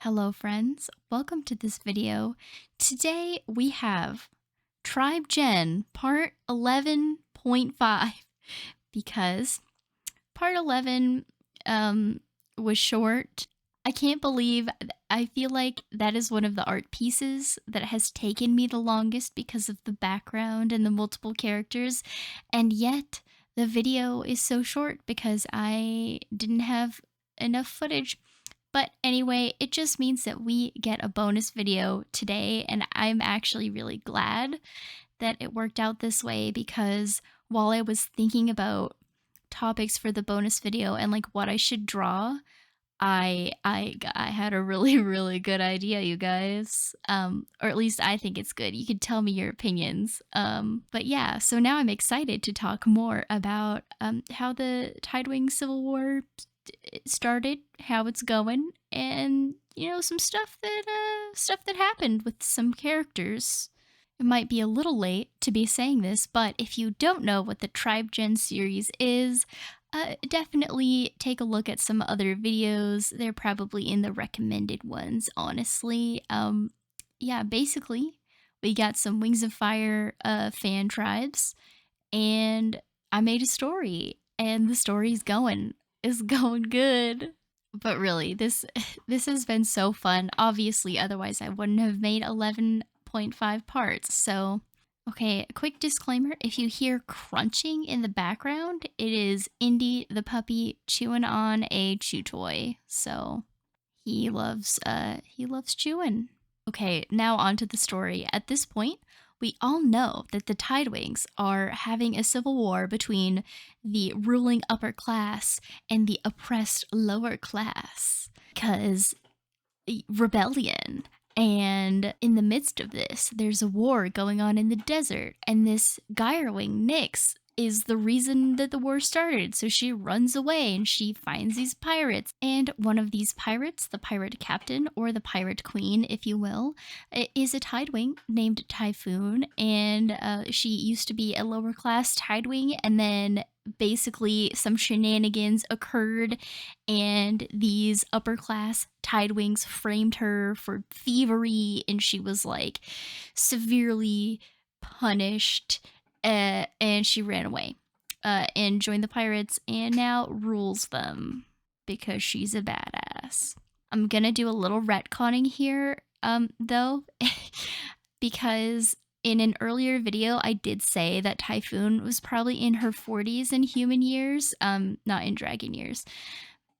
Hello friends, welcome to this video. Today we have Tribe Gen part 11.5 because part 11 was short. I can't believe I feel like that is one of the art pieces that has taken me the longest because of the background and the multiple characters, and yet the video is so short because I didn't have enough footage. But anyway, it just means that we get a bonus video today, and I'm actually really glad that it worked out this way because while I was thinking about topics for the bonus video and like what I should draw, I had a really really good idea, you guys. Or at least I think it's good. You could tell me your opinions. But yeah, so now I'm excited to talk more about how the Tidewing Civil War started, how it's going, and some stuff that happened with some characters. It might be a little late to be saying this, but if you don't know what the Tribe Gen series is, definitely take a look at some other videos. They're probably in the recommended ones, honestly. Yeah, basically, we got some Wings of Fire fan tribes, and I made a story, and the story's going. Is going good. But really, this has been so fun. Obviously, otherwise I wouldn't have made 11.5 parts. So, okay, a quick disclaimer. If you hear crunching in the background, it is Indy the puppy chewing on a chew toy. So, he loves chewing. Okay, now on to the story. At this point, we all know that the Tidewings are having a civil war between the ruling upper class and the oppressed lower class. Because rebellion. And in the midst of this, there's a war going on in the desert, and this Gyrewing, Nyx, is the reason that the war started. So she runs away and she finds these pirates. And one of these pirates, the pirate captain, or the pirate queen, if you will, is a Tidewing named Typhoon. And she used to be a lower class Tidewing, and then basically some shenanigans occurred, and these upper class Tidewings framed her for thievery, and she was like severely punished, and she ran away and joined the pirates and now rules them because she's a badass. I'm gonna do a little retconning here, though, because in an earlier video, I did say that Typhoon was probably in her 40s in human years, not in dragon years.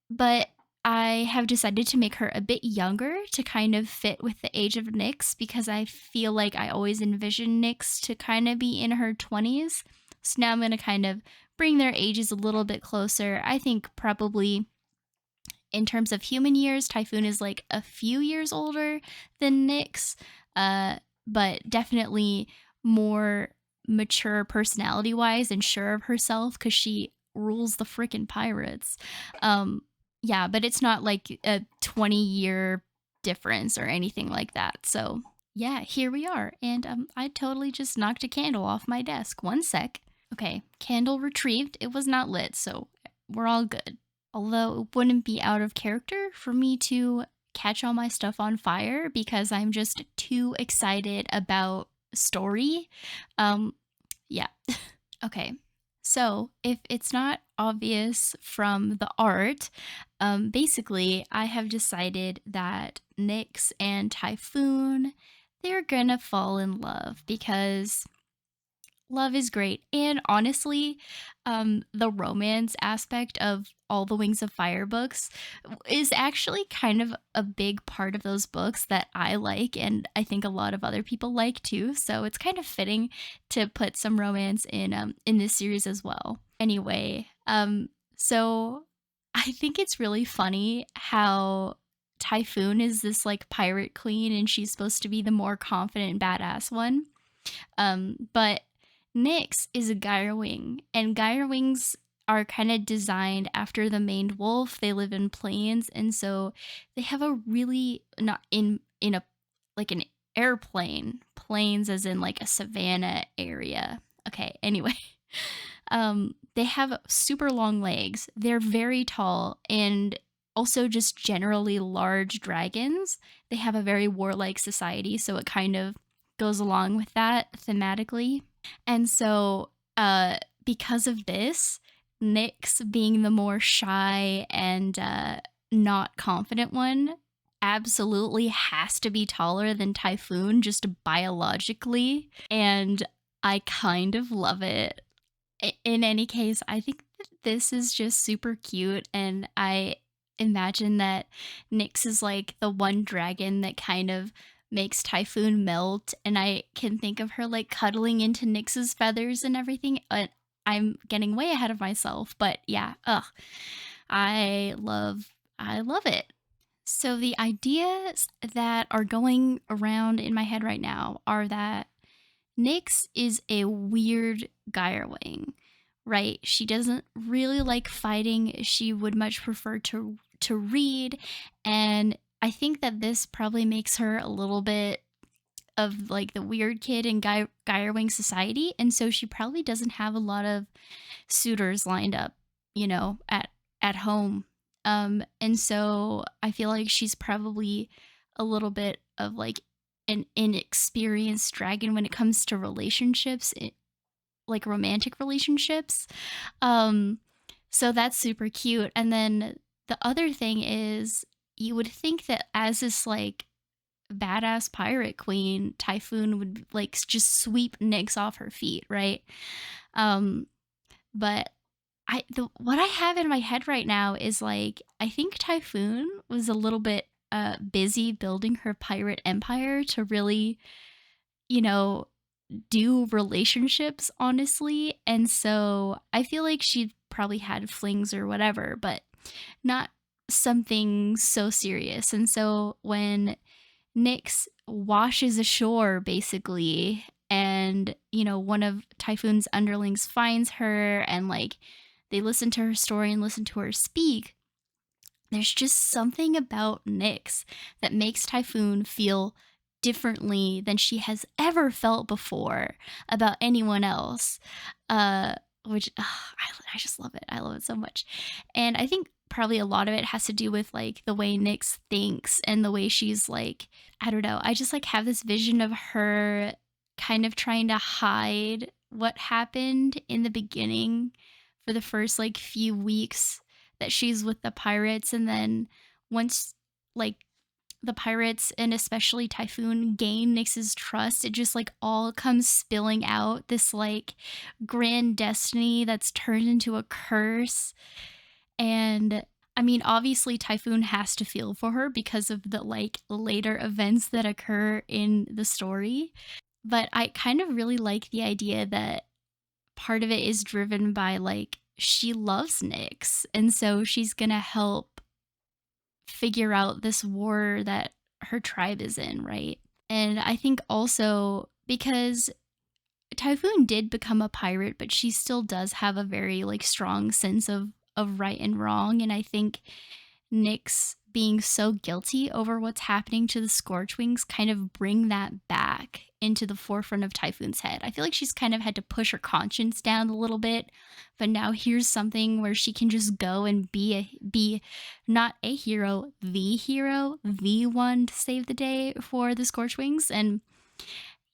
But I have decided to make her a bit younger to kind of fit with the age of Nyx because I feel like I always envisioned Nyx to kind of be in her 20s. So now I'm going to kind of bring their ages a little bit closer. I think probably in terms of human years, Typhoon is like a few years older than Nyx, but definitely more mature personality wise and sure of herself because she rules the freaking pirates. Yeah, but it's not like a 20-year difference or anything like that. So, yeah, here we are. And I totally just knocked a candle off my desk. One sec. Okay, candle retrieved. It was not lit, so we're all good. Although it wouldn't be out of character for me to catch all my stuff on fire because I'm just too excited about story. Yeah. Okay. So, if it's not obvious from the art, basically, I have decided that Nyx and Typhoon, they're gonna fall in love because love is great. And honestly, the romance aspect of all the Wings of Fire books is actually kind of a big part of those books that I like, and I think a lot of other people like too. So it's kind of fitting to put some romance in this series as well. Anyway, so I think it's really funny how Typhoon is this like pirate queen, and she's supposed to be the more confident badass one. But Nyx is a Gyrewing, and Gyrewings are kind of designed after the maned wolf. They live in plains, and so they have a really not in a like an airplane, plains as in like a savanna area. Okay, anyway. They have super long legs. They're very tall, and also just generally large dragons. They have a very warlike society, so it kind of goes along with that thematically. And so, because of this, Nyx, being the more shy and not confident one, absolutely has to be taller than Typhoon just biologically. And I kind of love it. In any case, I think that this is just super cute, and I imagine that Nyx is like the one dragon that kind of makes Typhoon melt, and I can think of her like cuddling into Nyx's feathers and everything. I'm getting way ahead of myself, but yeah, ugh, I love it. So the ideas that are going around in my head right now are that Nyx is a weird Gyerwing, right? She doesn't really like fighting. She would much prefer to read, and I think that this probably makes her a little bit of like the weird kid in Gyerwing society, and so she probably doesn't have a lot of suitors lined up, at home. And so I feel like she's probably a little bit of like an inexperienced dragon when it comes to relationships, like romantic relationships. Um, so that's super cute. And then the other thing is, you would think that as this like badass pirate queen, Typhoon would like just sweep Nyx off her feet, right? Um, but what I have in my head right now is like I think Typhoon was a little bit busy building her pirate empire to really, you know, do relationships honestly. And so I feel like she probably had flings or whatever, but not something so serious. And so when Nyx washes ashore basically, and one of Typhoon's underlings finds her, and like they listen to her story and listen to her speak, there's just something about Nyx that makes Typhoon feel differently than she has ever felt before about anyone else. Uh, which I just love it. I love it so much. And I think probably a lot of it has to do with like the way Nyx thinks and the way she's like, I don't know. I just like have this vision of her kind of trying to hide what happened in the beginning for the first like few weeks that she's with the pirates, and then once like the pirates and especially Typhoon gain Nyx's trust, it just like all comes spilling out, this like grand destiny that's turned into a curse. And I mean, obviously Typhoon has to feel for her because of the like later events that occur in the story, but I kind of really like the idea that part of it is driven by like she loves Nyx, and so she's gonna help figure out this war that her tribe is in, right? And I think also because Typhoon did become a pirate, but she still does have a very like strong sense of right and wrong, and I think Nyx being so guilty over what's happening to the Scorchwings kind of bring that back into the forefront of Typhoon's head. I feel like she's kind of had to push her conscience down a little bit, but now here's something where she can just go and be not a hero, the one to save the day for the Scorchwings. And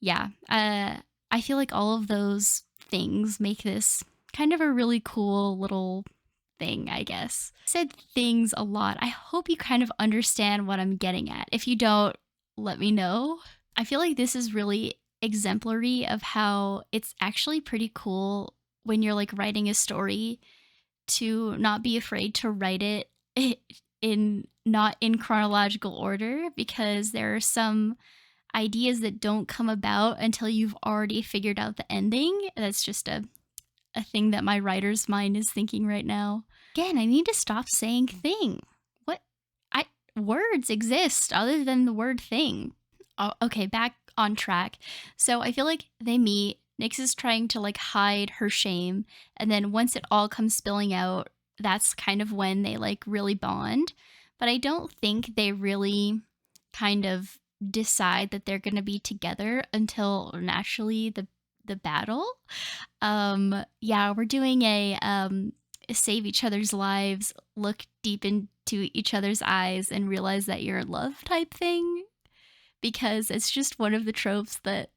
yeah, I feel like all of those things make this kind of a really cool little thing, I guess. I said things a lot. I hope you kind of understand what I'm getting at. If you don't, let me know. I feel like this is really exemplary of how it's actually pretty cool when you're like writing a story to not be afraid to write it in not in chronological order, because there are some ideas that don't come about until you've already figured out the ending. That's just a thing that my writer's mind is thinking right now. Again, I need to stop saying thing. What? I Words exist other than the word thing. Oh, okay, back on track. So I feel like they meet. Nyx is trying to like hide her shame, and then once it all comes spilling out, that's kind of when they like really bond. But I don't think they really kind of decide that they're going to be together until naturally the battle. Yeah, we're doing a save each other's lives, look deep in to each other's eyes and realize that you're in love type thing, because it's just one of the tropes that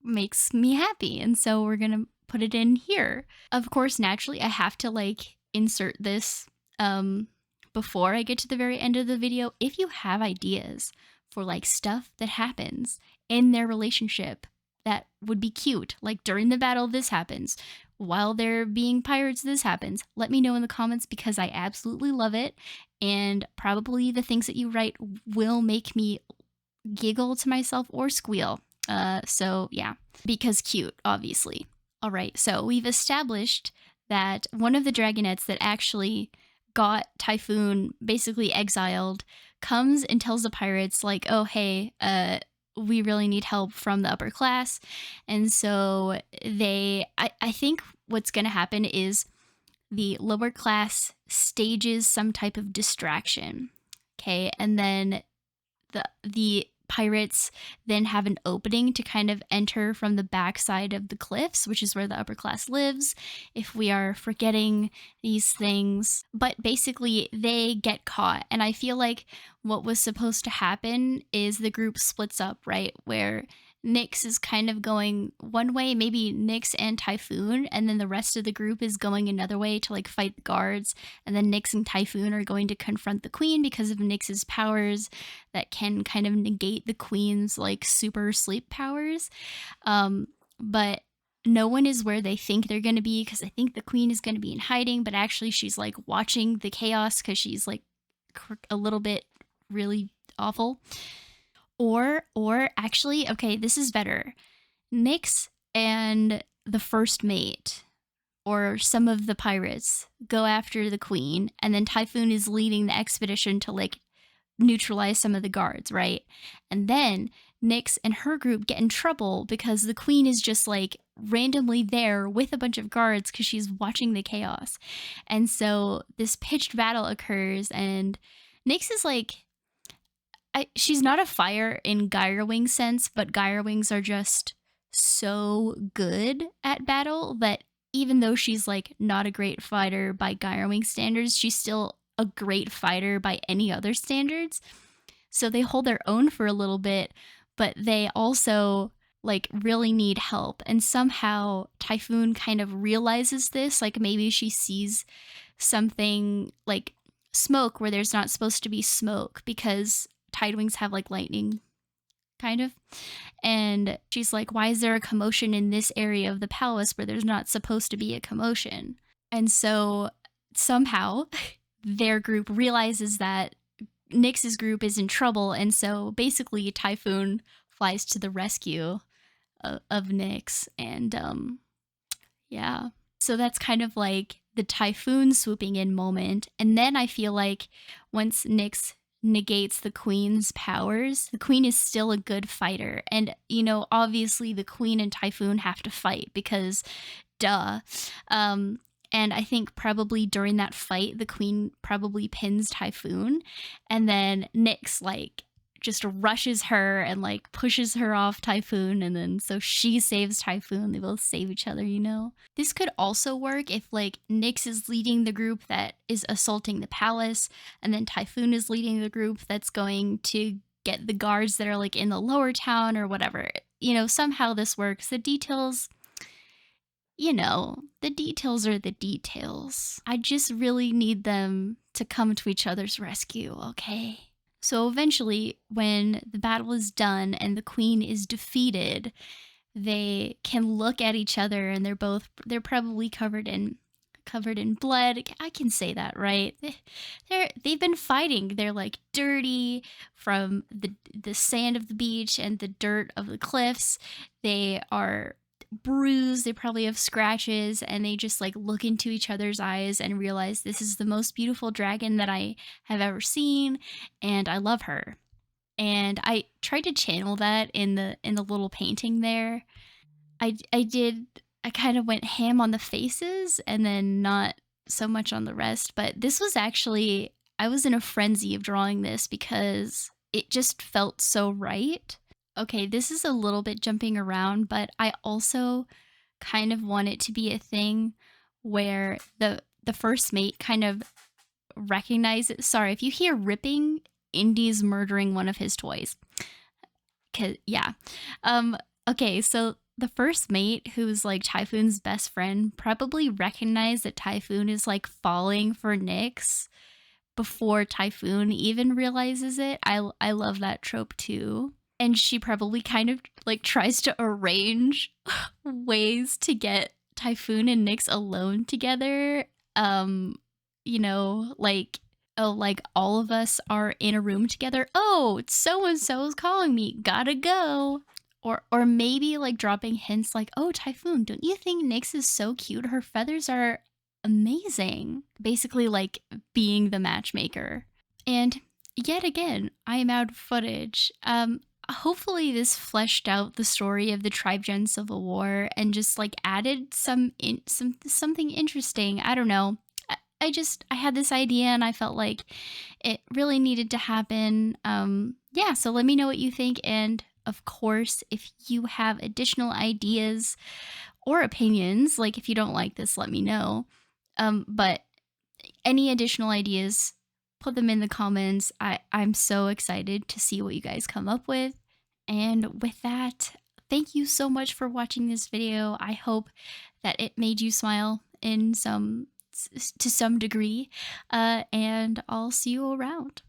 makes me happy. And so we're going to put it in here. Of course, naturally, I have to like insert this um, before I get to the very end of the video. If you have ideas for like stuff that happens in their relationship that would be cute, like during the battle, this happens. While they're being pirates, this happens. Let me know in the comments because I absolutely love it. And probably the things that you write will make me giggle to myself or squeal. So yeah, because cute, obviously. All right, so we've established that one of the dragonettes that actually got Typhoon basically exiled comes and tells the pirates like, oh hey, we really need help from the upper class. And so I think what's gonna happen is the lower class stages some type of distraction. Okay, and then the pirates then have an opening to kind of enter from the backside of the cliffs, which is where the upper class lives, if we are forgetting these things. But basically, they get caught. And I feel like what was supposed to happen is the group splits up, right? Where Nyx is kind of going one way, maybe Nyx and Typhoon, and then the rest of the group is going another way to like fight the guards. And then Nyx and Typhoon are going to confront the queen because of Nyx's powers that can kind of negate the queen's like super sleep powers. But no one is where they think they're going to be because I think the queen is going to be in hiding, but actually she's like watching the chaos because she's like a little bit really awful. Or actually, okay, this is better. Nyx and the first mate or some of the pirates go after the queen, and then Typhoon is leading the expedition to like neutralize some of the guards, right? And then Nyx and her group get in trouble because the queen is just like randomly there with a bunch of guards because she's watching the chaos. And so this pitched battle occurs, and Nyx is like, she's not a fire in Gyrewing sense, but Gyrewings are just so good at battle that even though she's like not a great fighter by Gyrewing standards, she's still a great fighter by any other standards. So they hold their own for a little bit, but they also like really need help. And somehow Typhoon kind of realizes this, like maybe she sees something like smoke where there's not supposed to be smoke because tidewings have like lightning, kind of. And she's like, why is there a commotion in this area of the palace where there's not supposed to be a commotion? And so somehow their group realizes that Nyx's group is in trouble, and so basically Typhoon flies to the rescue of Nyx. And yeah, so that's kind of like the Typhoon swooping in moment. And then I feel like once Nyx negates the queen's powers, the queen is still a good fighter. And, you know, obviously the queen and Typhoon have to fight because duh. And I think probably during that fight, the queen probably pins Typhoon, and then Nyx like just rushes her and like pushes her off Typhoon, and then so she saves Typhoon. They both save each other, you know? This could also work if like Nyx is leading the group that is assaulting the palace, and then Typhoon is leading the group that's going to get the guards that are like in the lower town or whatever. You know, somehow this works. The details, you know, the details are the details. I just really need them to come to each other's rescue, okay? So eventually, when the battle is done and the queen is defeated, they can look at each other and they're probably covered in blood. I can say that, right? They've been fighting. They're like dirty from the sand of the beach and the dirt of the cliffs. They are bruised, they probably have scratches, and they just like look into each other's eyes and realize this is the most beautiful dragon that I have ever seen, and I love her. And I tried to channel that in the little painting there. I kind of went ham on the faces and then not so much on the rest, but this was actually, I was in a frenzy of drawing this because it just felt so right. Okay, this is a little bit jumping around, but I also kind of want it to be a thing where the first mate kind of recognize it. Sorry, if you hear ripping, Indy's murdering one of his toys. 'Cause yeah. Um, okay, so the first mate, who's like Typhoon's best friend, probably recognized that Typhoon is like falling for Nyx before Typhoon even realizes it. I love that trope too. And she probably kind of like tries to arrange ways to get Typhoon and Nyx alone together. Um, like, oh, like all of us are in a room together. Oh, so and so is calling me. Gotta go. Or maybe like dropping hints like, "Oh, Typhoon, don't you think Nyx is so cute? Her feathers are amazing." Basically like being the matchmaker. And yet again, I am out of footage. Hopefully this fleshed out the story of the Tribe Gen Civil War and just like added something interesting. I don't know. I had this idea and I felt like it really needed to happen. Yeah, so let me know what you think, and of course, if you have additional ideas or opinions, like if you don't like this, let me know. But any additional ideas, put them in the comments. I'm so excited to see what you guys come up with. And with that, thank you so much for watching this video. I hope that it made you smile in to some degree. And I'll see you around.